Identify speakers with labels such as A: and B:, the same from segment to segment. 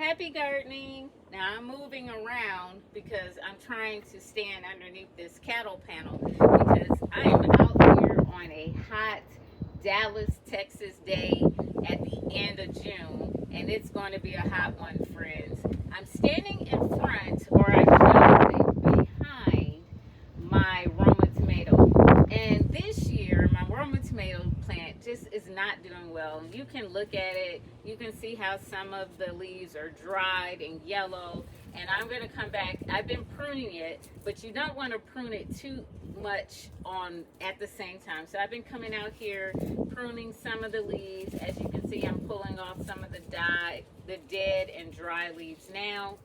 A: Happy gardening. Now I'm moving around because I'm trying to stand underneath this cattle panel because I am out here on a hot Dallas, Texas day at the end of June, and it's going to be a hot one, friends. I'm standing in front, or I should say behind, my Roma tomato. And this year, my Roma tomato plant just is not doing well. You can look at it, you can see how some of the leaves are dried and yellow. And I'm going to come back. I've been pruning it, but you don't want to prune it too much at the same time. So I've been coming out here pruning some of the leaves. As you can see, I'm pulling off some of the dead and dry leaves now.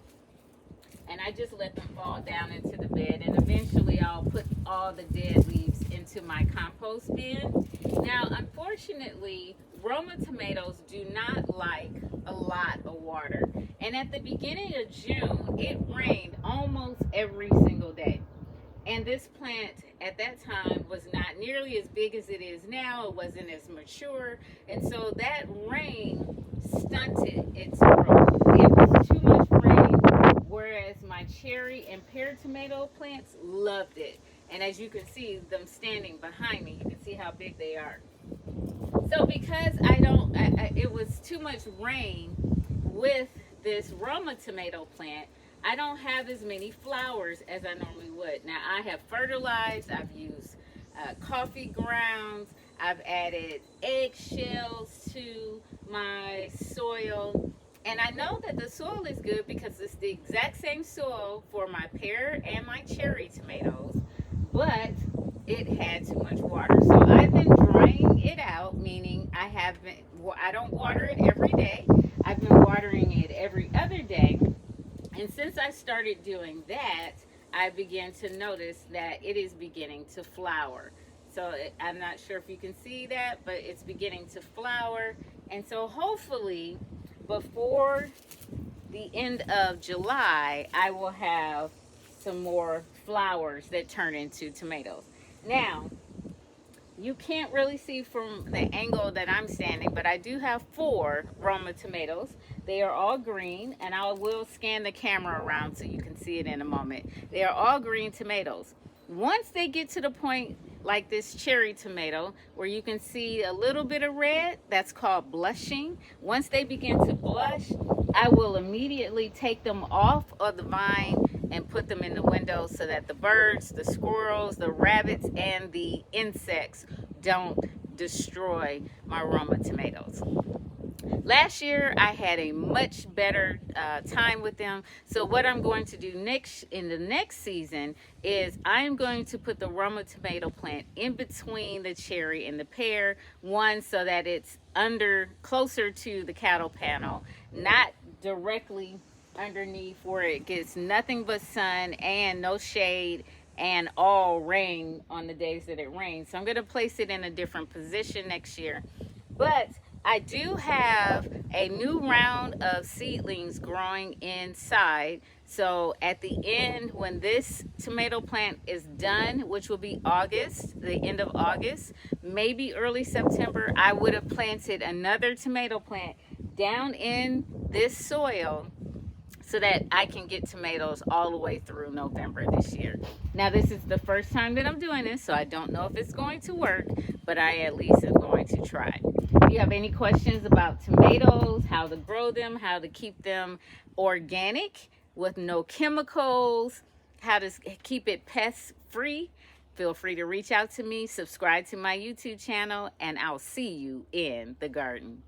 A: And I just let them fall down into the bed, and eventually I'll put all the dead leaves into my compost bin. Now, unfortunately, Roma tomatoes do not like a lot of water. And at the beginning of June, it rained almost every single day. And this plant at that time was not nearly as big as it is now. It wasn't as mature. And so that rain stunted its growth. It was too much rain, whereas my cherry and pear tomato plants loved it. And as you can see them standing behind me, you can see how big they are. So because it was too much rain with this Roma tomato plant, I don't have as many flowers as I normally would. Now I have fertilized, I've used coffee grounds, I've added eggshells to my soil. And I know that the soil is good because it's the exact same soil for my pear and my cherry tomatoes, but it had too much water. So I've been drying it out, meaning I don't water it every day. I've been watering it every other day. And since I started doing that, I began to notice that it is beginning to flower. So I'm not sure if you can see that, but it's beginning to flower. And so hopefully before the end of July, I will have some more flowers that turn into tomatoes. Now, you can't really see from the angle that I'm standing, but I do have 4 Roma tomatoes. They are all green, and I will scan the camera around so you can see it in a moment. They are all green tomatoes. Once they get to the point like this cherry tomato where you can see a little bit of red, that's called blushing. Once they begin to blush, I will immediately take them off of the vine and put them in the window so that the birds, the squirrels, the rabbits, and the insects don't destroy my Roma tomatoes. Last year, I had a much better time with them. So what I'm going to do in the next season is I'm going to put the Roma tomato plant in between the cherry and the pear. One, so that it's closer to the cattle panel, not directly underneath where it gets nothing but sun and no shade and all rain on the days that it rains. So I'm going to place it in a different position next year. But I do have a new round of seedlings growing inside. So at the end, when this tomato plant is done, which will be August, the end of August, maybe early September, I would have planted another tomato plant down in this soil so that I can get tomatoes all the way through November this year. Now, this is the first time that I'm doing this, so I don't know if it's going to work, but I at least am going to try. If you have any questions about tomatoes, how to grow them, how to keep them organic with no chemicals, how to keep it pest free, feel free to reach out to me, subscribe to my YouTube channel, and I'll see you in the garden.